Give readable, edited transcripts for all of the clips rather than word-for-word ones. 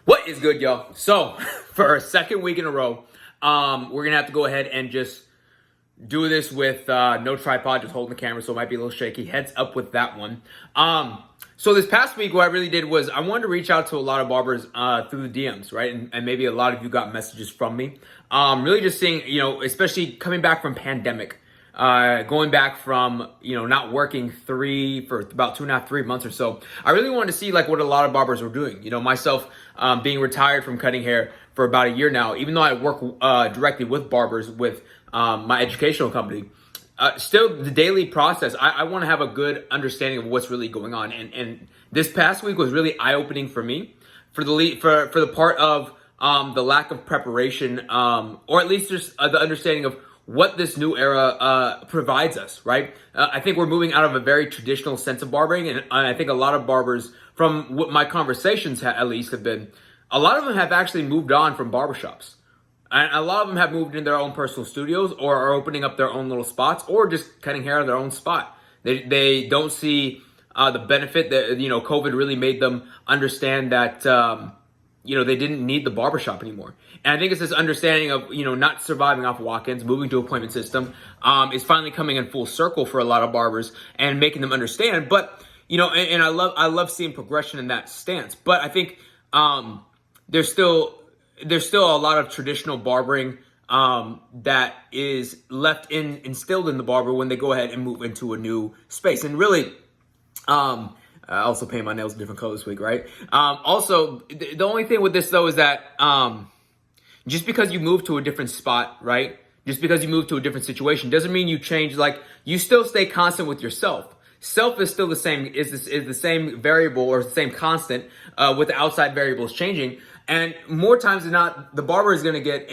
What is good, y'all? So, for our second week in a row, we're gonna have to go ahead and just do this with no tripod, just holding the camera, so it might be a little shaky. Heads up with that one. So this past week, what I really did was I wanted to reach out to a lot of barbers through the DMs, right? And maybe a lot of you got messages from me. Really just seeing, especially coming back from pandemic, going back from, not working for about 2.5, 3 months or so. I really wanted to see like what a lot of barbers were doing. Myself being retired from cutting hair for about a year now, even though I work directly with barbers with my educational company. Still, the daily process, I want to have a good understanding of what's really going on. And this past week was really eye-opening for me for the part of the lack of preparation, or at least just the understanding of what this new era provides us, right? I think we're moving out of a very traditional sense of barbering, and I think a lot of barbers, from what my conversations at least have been, a lot of them have actually moved on from barbershops. And a lot of them have moved in their own personal studios or are opening up their own little spots or just cutting hair in their own spot. They don't see the benefit that, COVID really made them understand that, they didn't need the barbershop anymore. And I think it's this understanding of, not surviving off walk-ins, moving to appointment system, is finally coming in full circle for a lot of barbers and making them understand. But, and I love seeing progression in that stance. But I think there's still a lot of traditional barbering that is instilled in the barber when they go ahead and move into a new space. And really, I also paint my nails a different color this week, right? Also, the only thing with this though is that just because you move to a different spot, right? Just because you move to a different situation doesn't mean you change. Like, you still stay constant with yourself. Self is still the same, is the same variable or the same constant with the outside variables changing. And more times than not, the barber is going to get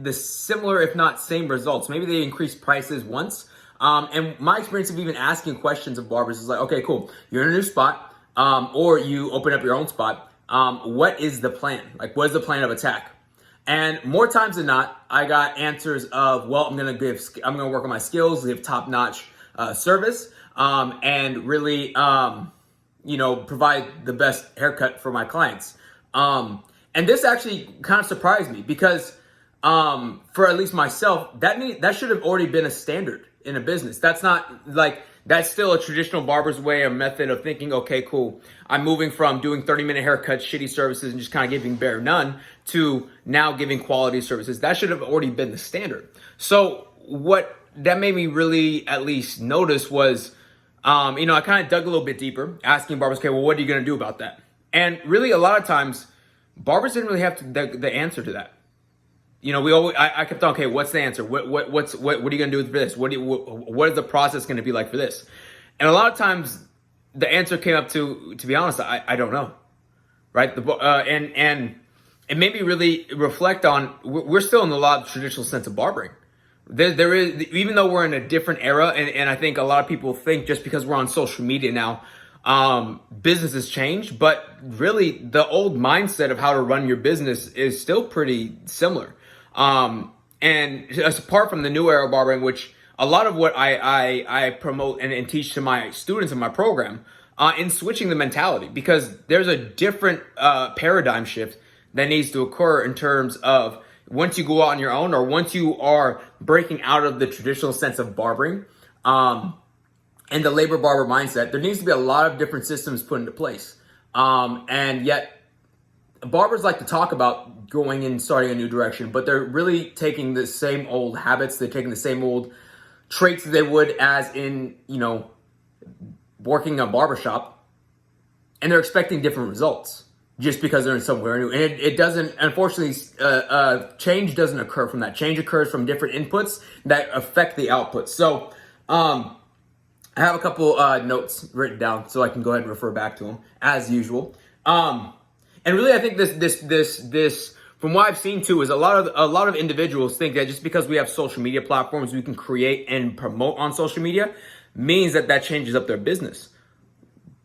the similar, if not same results. Maybe they increase prices once. And my experience of even asking questions of barbers is like, okay, cool. You're in a new spot, or you open up your own spot. What is the plan? Like, what is the plan of attack? And more times than not, I got answers of, well, I'm going to work on my skills, give top-notch service, and really, provide the best haircut for my clients. And this actually kind of surprised me because, for at least myself, that should have already been a standard in a business. That's still a traditional barber's way or method of thinking, okay, cool. I'm moving from doing 30-minute haircuts, shitty services, and just kind of giving bare none to now giving quality services. That should have already been the standard. So what that made me really at least notice was, I kind of dug a little bit deeper, asking barbers, okay, well, what are you going to do about that? And really, a lot of times, barbers didn't really have the answer to that. I kept on, okay, what's the answer? What are you going to do for this? What is the process going to be like for this? And a lot of times, the answer came up to be honest, I don't know, right? And it made me really reflect on, we're still in a lot of traditional sense of barbering. There is, even though we're in a different era, and I think a lot of people think just because we're on social media now, business has changed, but really the old mindset of how to run your business is still pretty similar. And apart from the new era of barbering, which a lot of what I promote and teach to my students in my program, in switching the mentality, because there's a different paradigm shift that needs to occur in terms of once you go out on your own, or once you are breaking out of the traditional sense of barbering, and the labor barber mindset, there needs to be a lot of different systems put into place. And yet barbers like to talk about going and starting a new direction, but they're really taking the same old habits. They're taking the same old traits that they would as in, working a barbershop, and they're expecting different results just because they're in somewhere new. And it doesn't, unfortunately, change doesn't occur from that. Change occurs from different inputs that affect the output. So, I have a couple notes written down so I can go ahead and refer back to them as usual. And really, I think this from what I've seen too is a lot of individuals think that just because we have social media platforms we can create and promote on social media means that changes up their business.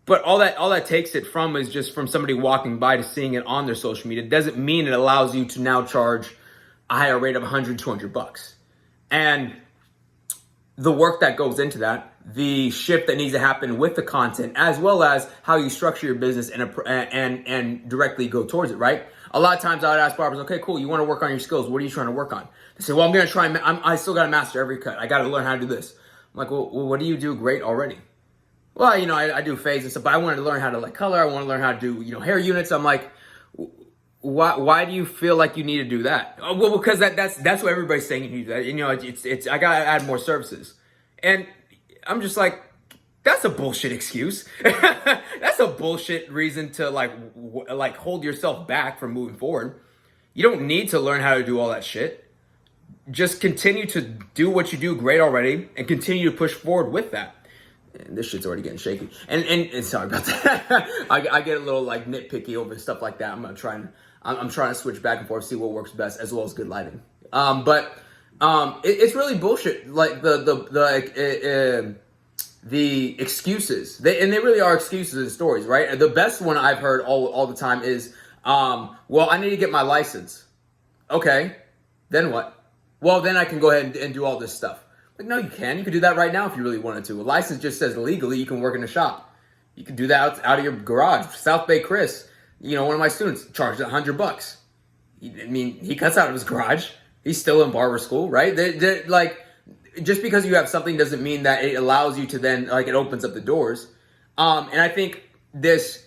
But all that takes it from is just from somebody walking by to seeing it on their social media. It doesn't mean it allows you to now charge a higher rate of $100, $200. And the work that goes into that, the shift that needs to happen with the content, as well as how you structure your business and directly go towards it, right? A lot of times I would ask barbers, okay, cool, you want to work on your skills. What are you trying to work on? They say, well, I'm going to try, I still got to master every cut. I got to learn how to do this. I'm like, well, what do you do great already? Well, I do fades and stuff, but I wanted to learn how to color. I want to learn how to do, hair units. I'm like, why do you feel like you need to do that? Oh, well, because that's what everybody's saying. You do that. I got to add more services. And I'm just like, that's a bullshit excuse. That's a bullshit reason to hold yourself back from moving forward. You don't need to learn how to do all that shit. Just continue to do what you do great already and continue to push forward with that. And this shit's already getting shaky. And sorry about that. I get a little nitpicky over stuff like that. I'm trying to switch back and forth, see what works best, as well as good lighting. It's really bullshit. Like the excuses, they really are excuses and stories, right? And the best one I've heard all the time is, well, I need to get my license. Okay, then what? Well, then I can go ahead and do all this stuff. Like, no, you can. You can do that right now if you really wanted to. A license just says legally you can work in a shop. You can do that out of your garage. South Bay Chris, one of my students charged $100. He cuts out of his garage. He's still in barber school, right? Just because you have something doesn't mean that it allows you to then, it opens up the doors. And I think this,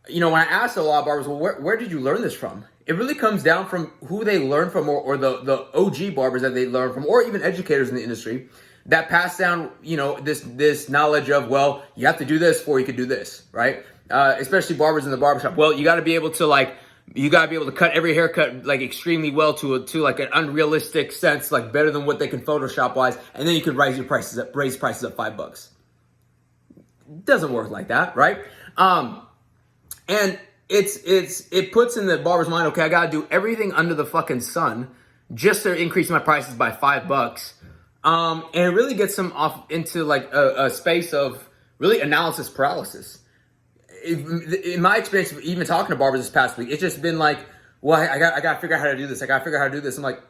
when I asked a lot of barbers, well, where did you learn this from? It really comes down from who they learn from, or the OG barbers that they learn from, or even educators in the industry that pass down, this knowledge of, well, you have to do this before you can do this, right? Especially barbers in the barbershop. Well, you got to be able to cut every haircut extremely well to an unrealistic sense, better than what they can Photoshop wise, and then you could raise prices up $5. It doesn't work like that, right? And it puts in the barber's mind, okay, I gotta do everything under the fucking sun just to increase my prices by $5. And it really gets them off into a space of really analysis paralysis. In my experience, even talking to barbers this past week, it's just been well, I got to figure out how to do this. I got to figure out how to do this. I'm like,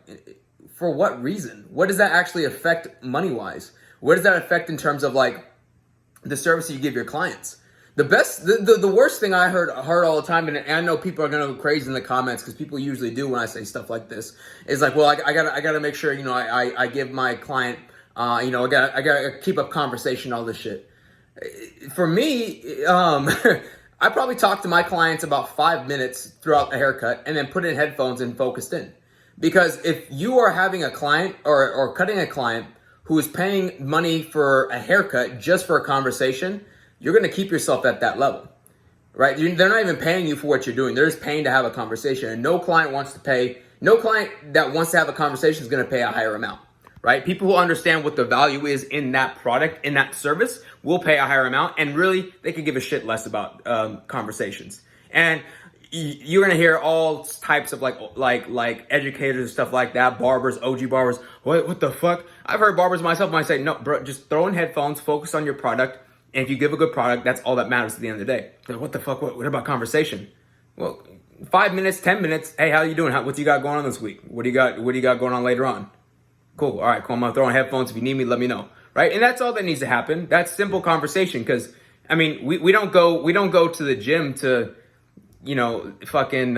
for what reason? What does that actually affect money-wise? What does that affect in terms of the service you give your clients? The worst thing I heard all the time, and I know people are going to go crazy in the comments because people usually do when I say stuff like this, is well, I gotta make sure, I give my client, I gotta keep up conversation, all this shit. For me, I probably talk to my clients about 5 minutes throughout the haircut and then put in headphones and focused in. Because if you are having a client or cutting a client who is paying money for a haircut just for a conversation, you're going to keep yourself at that level, right? They're not even paying you for what you're doing. They're just paying to have a conversation. And no client that wants to have a conversation is going to pay a higher amount. Right? People who understand what the value is in that product, in that service, will pay a higher amount, and really, they could give a shit less about conversations. And you're gonna hear all types of educators and stuff like that, barbers, OG barbers. What the fuck? I've heard barbers myself when I say, no, bro, just throw in headphones, focus on your product, and if you give a good product, that's all that matters at the end of the day. They're like, what the fuck? What about conversation? Well, 5 minutes, 10 minutes. Hey, how you doing? What you got going on this week? What do you got going on later on? Cool. All right, cool. I'm gonna throw on headphones. If you need me, let me know. Right? And that's all that needs to happen. That's simple conversation. Because we don't go to the gym to, fucking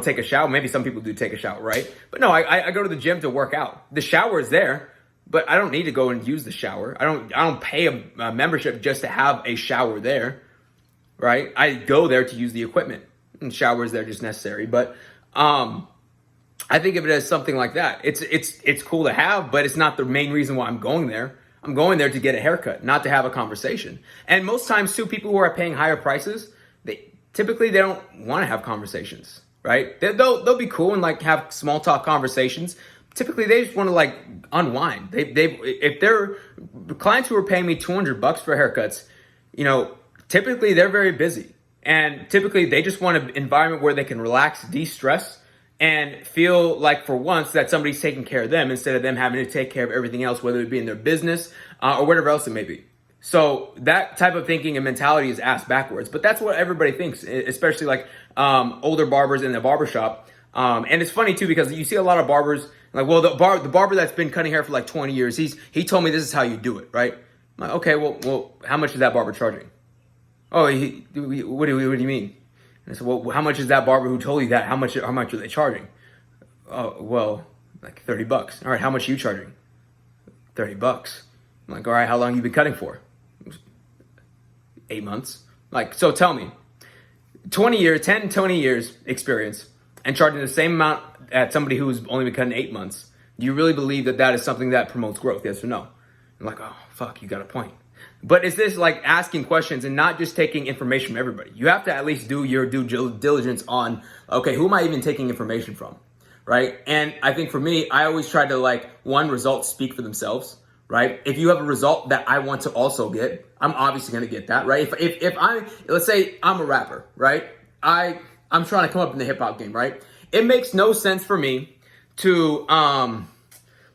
take a shower. Maybe some people do take a shower, right? But no, I go to the gym to work out. The shower is there, but I don't need to go and use the shower. I don't pay a membership just to have a shower there, right? I go there to use the equipment, and showers there just necessary. But I think of it as something like that. It's cool to have, but it's not the main reason why I'm going there. I'm going there to get a haircut, not to have a conversation. And most times too, people who are paying higher prices, they don't want to have conversations, right? They'll be cool and have small talk conversations. Typically they just want to unwind. If they're clients who are paying me $200 for haircuts, typically they're very busy, and typically they just want an environment where they can relax, de-stress, and feel like for once that somebody's taking care of them instead of them having to take care of everything else, whether it be in their business or whatever else it may be. So that type of thinking and mentality is ass backwards, but that's what everybody thinks, especially older barbers in the barbershop. And it's funny too, because you see a lot of barbers the barber that's been cutting hair for 20 years, he told me this is how you do it, right? I'm I'm like, okay, well, how much is that barber charging? Oh, what do you mean? And I said, well, how much is that barber who told you that? How much are they charging? Oh, well, like $30. All right, how much are you charging? $30. I'm like, all right, how long have you been cutting for? 8 months. Like, so tell me, 20 years experience and charging the same amount at somebody who's only been cutting 8 months. Do you really believe that that is something that promotes growth? Yes or no? I'm like, oh, fuck, you got a point. But it's this like asking questions and not just taking information from everybody. You have to at least do your due diligence on, okay, who am I even taking information from, right? And I think for me, I always try to like, one, results speak for themselves, right? If you have a result that I want to also get, I'm obviously going to get that, right? If I, let's say I'm a rapper, right? I'm trying to come up in the hip hop game, right? It makes no sense for me to, let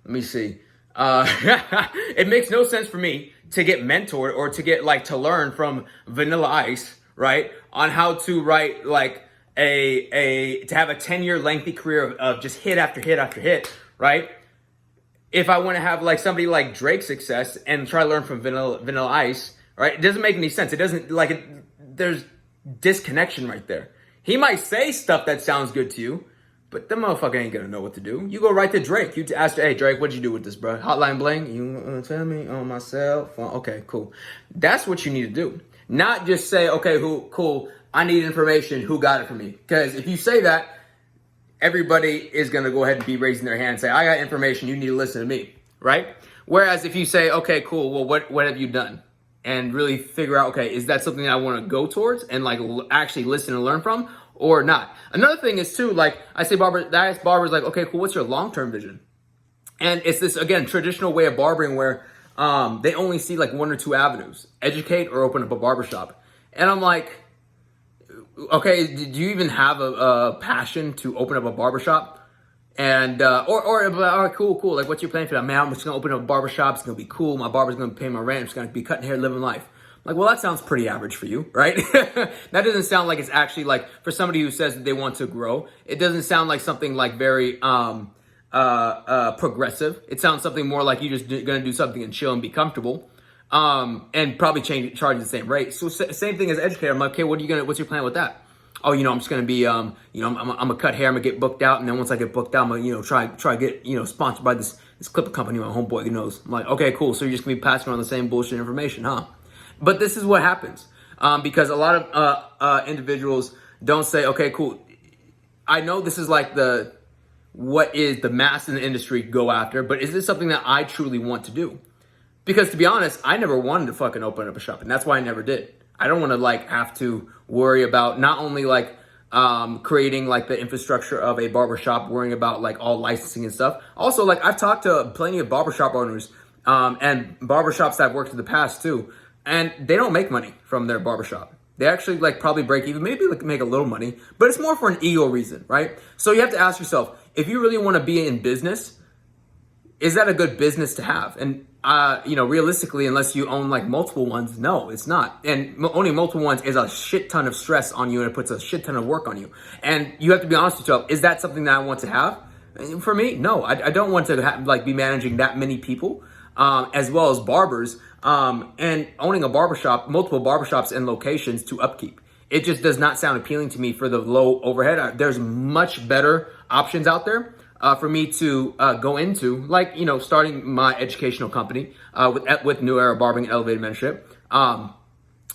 me see. It makes no sense for me to get mentored or to get like to learn from Vanilla Ice, right? On how to write like to have a 10-year lengthy career of just hit after hit after hit, right? If I want to have like somebody like Drake's success and try to learn from Vanilla Ice, right? It doesn't make any sense. It doesn't there's disconnection right there. He might say stuff that sounds good to you, but the motherfucker ain't gonna know what to do. You go right to Drake. You ask, hey, Drake, what'd you do with this, bro? Hotline bling? You tell me on my cell phone? Okay, cool. That's what you need to do. Not just say, okay, cool, I need information. Who got it for me? Because if you say that, everybody is gonna go ahead and be raising their hand and say, I got information. You need to listen to me, right? Whereas if you say, okay, cool, well, what have you done? And really figure out, okay, is that something that I want to go towards and like actually listen and learn from? Or not. Another thing is too, like I ask barbers like, okay, cool, what's your long-term vision? And it's this, again, traditional way of barbering where they only see like 1 or 2 avenues, educate or open up a barbershop. And I'm like, okay, do you even have a passion to open up a barbershop? And, all right, cool. Like, what's your plan for that? Man, I'm just gonna open up a barbershop. It's gonna be cool. My barber's gonna pay my rent. I'm just gonna be cutting hair, living life. Like, well, that sounds pretty average for you, right? That doesn't sound like it's actually like, for somebody who says that they want to grow, it doesn't sound like something like very progressive. It sounds something more like you're just gonna do something and chill and be comfortable, and probably charge the same rate. So same thing as educator. I'm like, okay, what's your plan with that? Oh, I'm just gonna be, I'm gonna cut hair, I'm gonna get booked out, and then once I get booked out, I'm gonna, try to get, sponsored by this clipper company, my homeboy knows. I'm like, okay, cool. So you're just gonna be passing around the same bullshit information, huh? But this is what happens, because a lot of individuals don't say, okay, cool. I know this is like what is the mass in the industry go after, but is this something that I truly want to do? Because to be honest, I never wanted to fucking open up a shop, and that's why I never did. I don't want to like have to worry about not only like creating like the infrastructure of a barbershop, worrying about like all licensing and stuff. Also, like I've talked to plenty of barbershop owners and barbershops that I've worked in the past too, and they don't make money from their barbershop. They actually like probably break even, maybe like make a little money, but it's more for an ego reason, right? So you have to ask yourself, if you really want to be in business, is that a good business to have? And realistically, unless you own like multiple ones, no, it's not. And owning multiple ones is a shit ton of stress on you, and it puts a shit ton of work on you. And you have to be honest with yourself. Is that something that I want to have? For me, no. I don't want to be managing that many people, as well as barbers, and owning a barbershop, multiple barbershops and locations to upkeep. It just does not sound appealing to me for the low overhead. There's much better options out there. For me to go into, like, starting my educational company with New Era Barbering and Elevated Mentorship,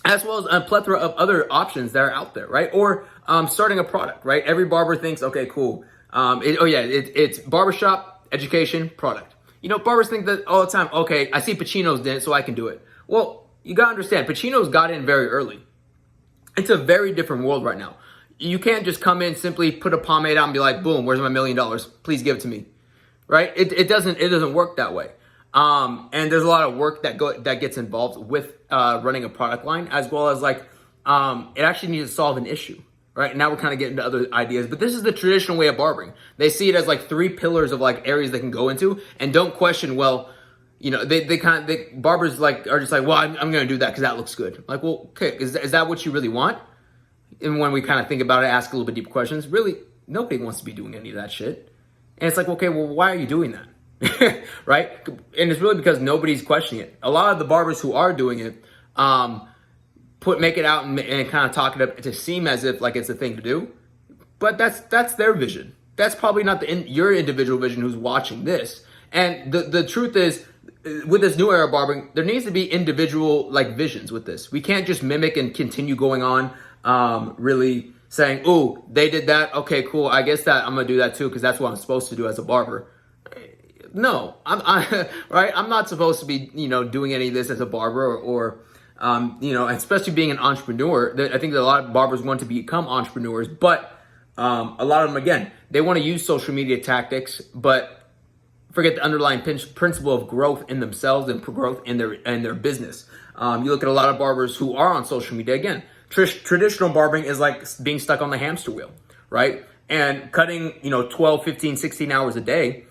as well as a plethora of other options that are out there, right? Or starting a product, right? Every barber thinks, okay, cool. It's barbershop, education, product. Barbers think that all the time, okay, I see Pacino's did it, so I can do it. Well, you gotta understand, Pacino's got in very early. It's a very different world right now. You can't just come in, simply put a pomade out and be like, boom, where's my $1 million? Please give it to me, right? It doesn't work that way. And there's a lot of work that gets involved with running a product line, as well as like it actually needs to solve an issue, right? Now we're kind of getting to other ideas, but this is the traditional way of barbering. They see it as like 3 pillars of like areas they can go into, and don't question, well, barbers like are just like, well, I'm going to do that because that looks good. Like, well, okay, is that what you really want? And when we kind of think about it, ask a little bit deeper questions, really, nobody wants to be doing any of that shit. And it's like, okay, well, why are you doing that? right? And it's really because nobody's questioning it. A lot of the barbers who are doing it, make it out and kind of talk it up to seem as if like it's a thing to do, but that's their vision. That's probably not your individual vision who's watching this. And the truth is, with this new era of barbering, there needs to be individual like visions with this. We can't just mimic and continue going on, really saying, "Oh, they did that. Okay, cool. I guess that I'm gonna do that too because that's what I'm supposed to do as a barber." No, right. I'm not supposed to be, doing any of this as a barber or especially being an entrepreneur. I think that a lot of barbers want to become entrepreneurs, but a lot of them, again, they want to use social media tactics, but forget the underlying principle of growth in themselves and growth in their business. You look at a lot of barbers who are on social media. Again, traditional barbering is like being stuck on the hamster wheel, right? And cutting, 12, 15, 16 hours a day,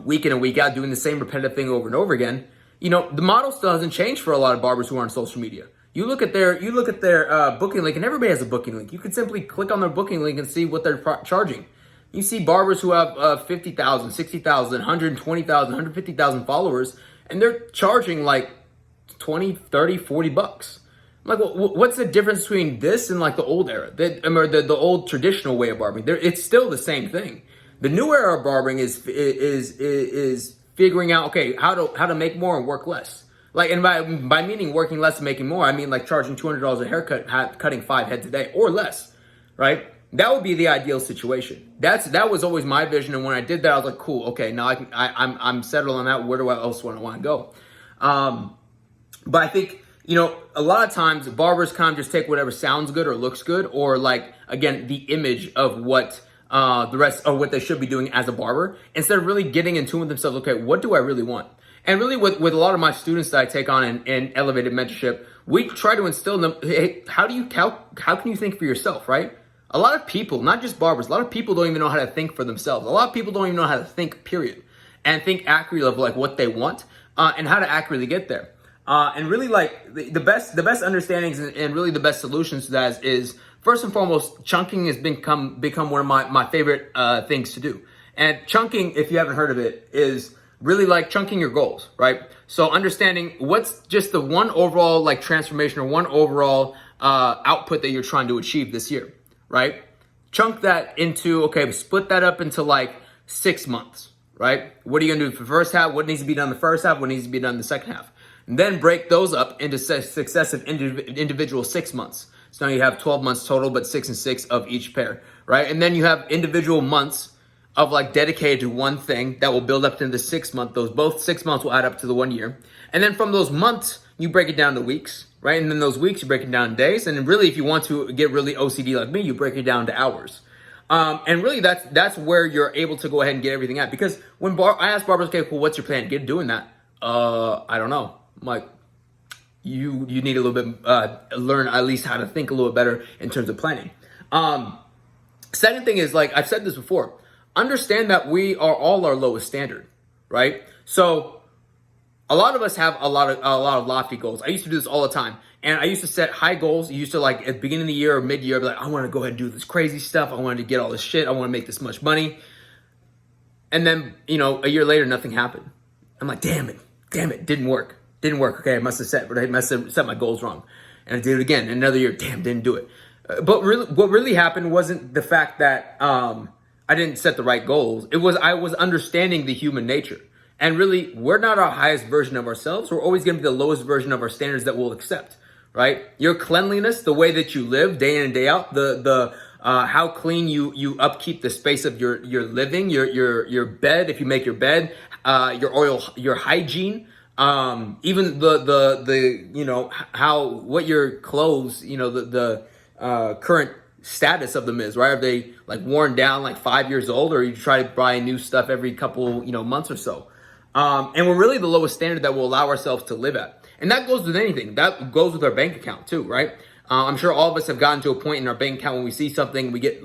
week in and week out, doing the same repetitive thing over and over again. The model still hasn't changed for a lot of barbers who are on social media. You look at their booking link, and everybody has a booking link. You can simply click on their booking link and see what they're charging. You see barbers who have 50,000, 60,000, 120,000, 150,000 followers, and they're charging like 20, 30, 40 bucks. I'm like, well, what's the difference between this and like the old era, the old traditional way of barbering? It's still the same thing. The new era of barbering is figuring out, okay, how to make more and work less. Like, and by meaning working less and making more, I mean like charging $200 a haircut, cutting 5 heads a day or less, right? That would be the ideal situation. That was always my vision, and when I did that, I was like, cool, okay, now I'm settled on that. Where do I else want to go? But I think a lot of times barbers kind of just take whatever sounds good or looks good, or like again the image of what the rest of what they should be doing as a barber, instead of really getting in tune with themselves. Okay, what do I really want? And really, with a lot of my students that I take on in elevated mentorship, we try to instill in them, hey, how can you think for yourself, right? A lot of people, not just barbers, a lot of people don't even know how to think for themselves. A lot of people don't even know how to think, period, and think accurately of like what they want and how to accurately get there. And really, like the best understandings and really the best solutions to that is first and foremost, chunking has become one of my favorite things to do. And chunking, if you haven't heard of it, is really like chunking your goals, right? So understanding what's just the one overall like transformation or one overall output that you're trying to achieve this year, right? Chunk that into, okay, split that up into like 6 months, right? What are you gonna do for the first half? What needs to be done the first half? What needs to be done the second half? And then break those up into successive individual 6 months. So now you have 12 months total, but 6 and 6 of each pair, right? And then you have individual months of like dedicated to one thing that will build up to the 6 month. Those both 6 months will add up to the 1 year. And then from those months, you break it down to weeks, right? And then those weeks, you break it down to days. And really, if you want to get really OCD like me, you break it down to hours. And really, that's where you're able to go ahead and get everything at. Because when I ask barbers, okay, cool, what's your plan? Get doing that. I don't know. I'm like, you need a little bit, learn at least how to think a little bit better in terms of planning. Second thing is, like I've said this before, understand that we are all our lowest standard, right? So a lot of us have a lot of lofty goals. I used to do this all the time. And I used to set high goals. I used to, like, at the beginning of the year or mid-year, I'd be like, I want to go ahead and do this crazy stuff. I wanted to get all this shit. I want to make this much money. And then, a year later, nothing happened. I'm like, damn it, didn't work. Okay, I must have set my goals wrong. And I did it again. Another year, didn't do it. But really, what really happened wasn't the fact that I didn't set the right goals. It was I was understanding the human nature. And really, we're not our highest version of ourselves. We're always going to be the lowest version of our standards that we'll accept. Right? Your cleanliness, the way that you live day in and day out, the how clean you upkeep the space of your living, your bed, if you make your bed, your oil, your hygiene, even the what your clothes, the current status of them is, right? Are they like worn down, like 5 years old, or you try to buy new stuff every couple months or so? And we're really the lowest standard that we'll allow ourselves to live at. And that goes with anything. That goes with our bank account too, right? I'm sure all of us have gotten to a point in our bank account when we see something, we get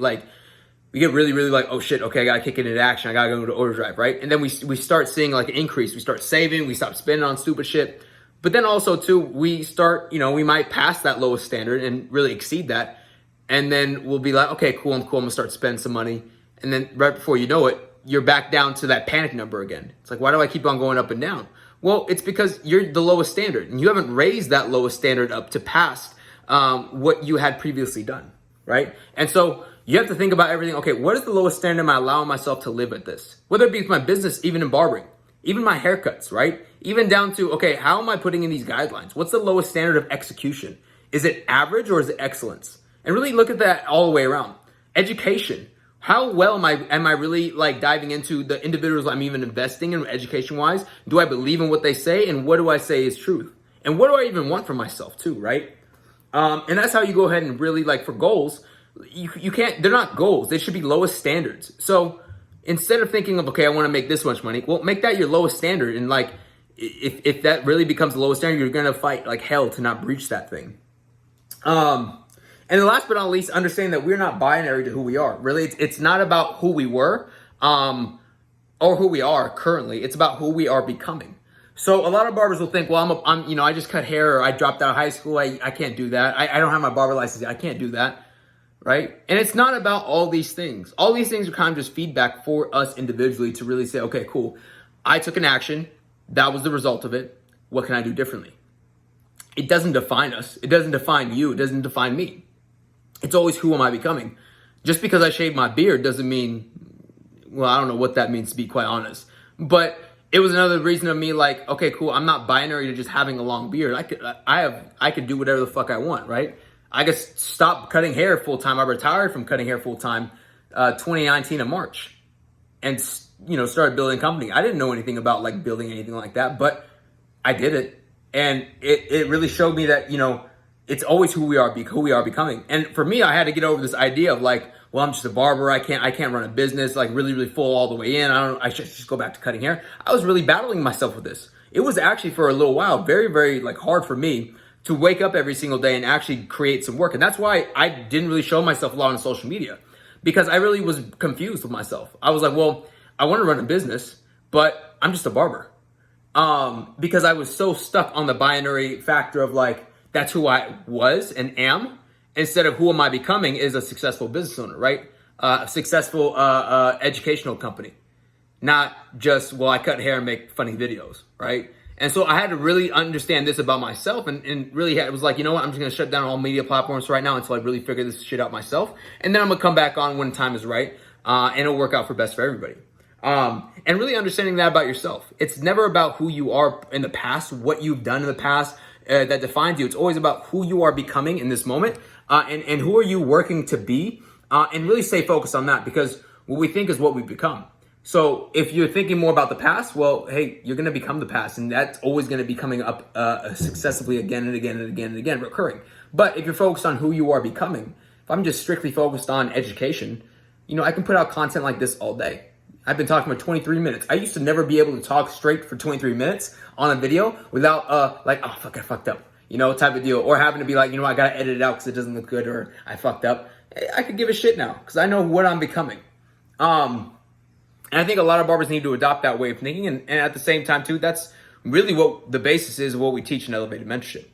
really, really like, oh shit, okay, I gotta kick it into action. I gotta go to overdrive, right? And then we start seeing like an increase. We start saving, we stop spending on stupid shit. But then also too, we start, we might pass that lowest standard and really exceed that. And then we'll be like, okay, cool, I'm gonna start spending some money. And then right before you know it, you're back down to that panic number again. It's like, why do I keep on going up and down? Well, it's because you're the lowest standard, and you haven't raised that lowest standard up to past what you had previously done, right? And so you have to think about everything. Okay, what is the lowest standard am I allowing myself to live at this? Whether it be with my business, even in barbering, even my haircuts, right? Even down to, okay, how am I putting in these guidelines? What's the lowest standard of execution? Is it average or is it excellence? And really look at that all the way around. Education. How well am I really like diving into the individuals I'm even investing in education wise? Do I believe in what they say? And what do I say is truth? And what do I even want for myself too, right? And that's how you go ahead and really, like, for goals, you can't, they're not goals. They should be lowest standards. So instead of thinking of, okay, I want to make this much money, well, make that your lowest standard. And like, if that really becomes the lowest standard, you're going to fight like hell to not breach that thing. And the last but not least, understanding that we're not binary to who we are. Really, it's not about who we were or who we are currently. It's about who we are becoming. So a lot of barbers will think, well, I just cut hair, or I dropped out of high school. I can't do that. I don't have my barber license yet. I can't do that, right? And it's not about all these things. All these things are kind of just feedback for us individually to really say, okay, cool. I took an action. That was the result of it. What can I do differently? It doesn't define us. It doesn't define you. It doesn't define me. It's always, who am I becoming? Just because I shave my beard doesn't mean, well, I don't know what that means, to be quite honest. But it was another reason of me like, okay, cool. I'm not binary to just having a long beard. I could do whatever the fuck I want, right? I could stop cutting hair full time. I retired from cutting hair full time 2019 in March, and started building a company. I didn't know anything about like building anything like that, but I did it, and it really showed me that it's always who we are becoming. And for me, I had to get over this idea of like, well, I'm just a barber. I can't run a business like really full all the way in. I should just go back to cutting hair. I was really battling myself with this. It was actually for a little while very, very like hard for me to wake up every single day and actually create some work. And that's why I didn't really show myself a lot on social media, because I really was confused with myself. I was like, well, I want to run a business, but I'm just a barber. Because I was so stuck on the binary factor of like, that's who I was and am, instead of who am I becoming is a successful business owner, right? A successful educational company. Not just, well, I cut hair and make funny videos, right? And so I had to really understand this about myself, and really it was like, you know what, I'm just going to shut down all media platforms right now until I really figure this shit out myself. And then I'm going to come back on when time is right, and it'll work out for best for everybody. And really understanding that about yourself. It's never about who you are in the past, what you've done in the past, that defines you. It's always about who you are becoming in this moment, and who are you working to be, and really stay focused on that, because what we think is what we become. So if you're thinking more about the past, well, hey, you're going to become the past, and that's always going to be coming up successively again and again and again and again, recurring. But if you're focused on who you are becoming, if I'm just strictly focused on education, I can put out content like this all day. I've been talking for 23 minutes. I used to never be able to talk straight for 23 minutes on a video without like, oh, fuck, I fucked up, type of deal. Or having to be like, I got to edit it out because it doesn't look good, or I fucked up. I could give a shit now because I know what I'm becoming. And I think a lot of barbers need to adopt that way of thinking. And at the same time, too, that's really what the basis is of what we teach in Elevated Mentorship,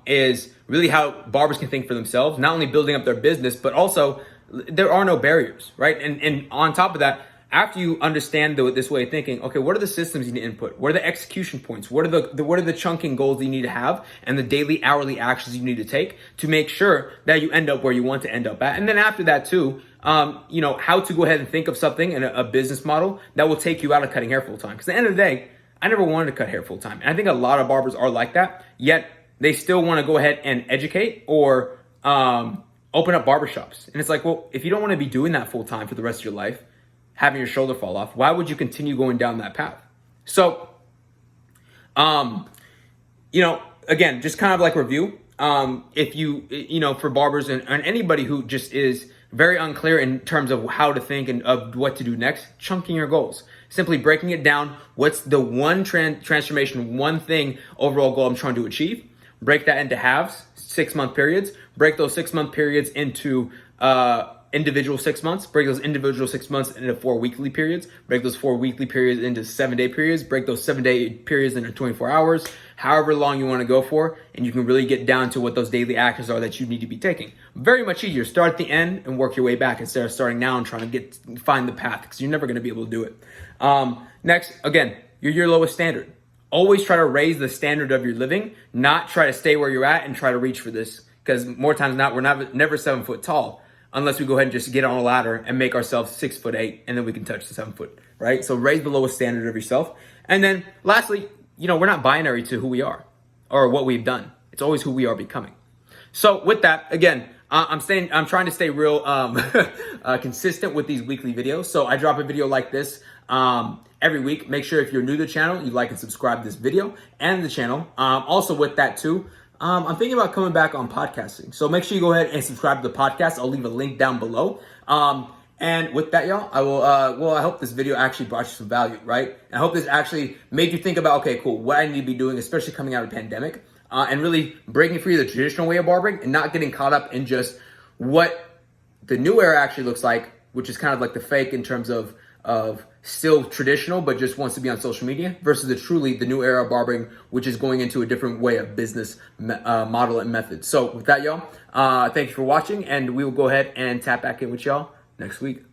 is really how barbers can think for themselves, not only building up their business, but also there are no barriers, right? And on top of that, after you understand this way of thinking, okay, what are the systems you need to input? What are the execution points? What are the chunking goals you need to have, and the daily, hourly actions you need to take to make sure that you end up where you want to end up at? And then after that too, how to go ahead and think of something in a business model that will take you out of cutting hair full time. Because at the end of the day, I never wanted to cut hair full time. And I think a lot of barbers are like that, yet they still want to go ahead and educate or open up barbershops. And it's like, well, if you don't want to be doing that full time for the rest of your life, having your shoulder fall off, why would you continue going down that path? So, again, just kind of like review. If you, for barbers and anybody who just is very unclear in terms of how to think and of what to do next, chunking your goals, simply breaking it down. What's the one transformation, one thing, overall goal I'm trying to achieve? Break that into halves, 6-month periods. Break those 6-month periods into individual 6 months, break those individual 6 months into 4 weekly periods, break those 4 weekly periods into 7-day periods, break those 7-day periods into 24 hours, however long you want to go for, and you can really get down to what those daily actions are that you need to be taking. Very much easier. Start at the end and work your way back instead of starting now and trying to find the path, because you're never going to be able to do it. Next, again, you're your lowest standard. Always try to raise the standard of your living, not try to stay where you're at and try to reach for this, because more times than not, we're never 7 foot tall unless we go ahead and just get on a ladder and make ourselves 6'8", and then we can touch the 7 foot, right? So raise the lowest standard of yourself. And then lastly, we're not binary to who we are or what we've done. It's always who we are becoming. So with that, again, I'm trying to stay real consistent with these weekly videos. So I drop a video like this every week. Make sure if you're new to the channel, you like and subscribe to this video and the channel. Also with that too, I'm thinking about coming back on podcasting. So make sure you go ahead and subscribe to the podcast. I'll leave a link down below. And with that, y'all, I hope this video actually brought you some value, right? And I hope this actually made you think about, okay, cool, what I need to be doing, especially coming out of the pandemic, and really breaking free of the traditional way of barbering and not getting caught up in just what the new era actually looks like, which is kind of like the fake in terms of still traditional, but just wants to be on social media, versus the new era of barbering, which is going into a different way of business model and method. So with that, y'all, thank you for watching, and we will go ahead and tap back in with y'all next week.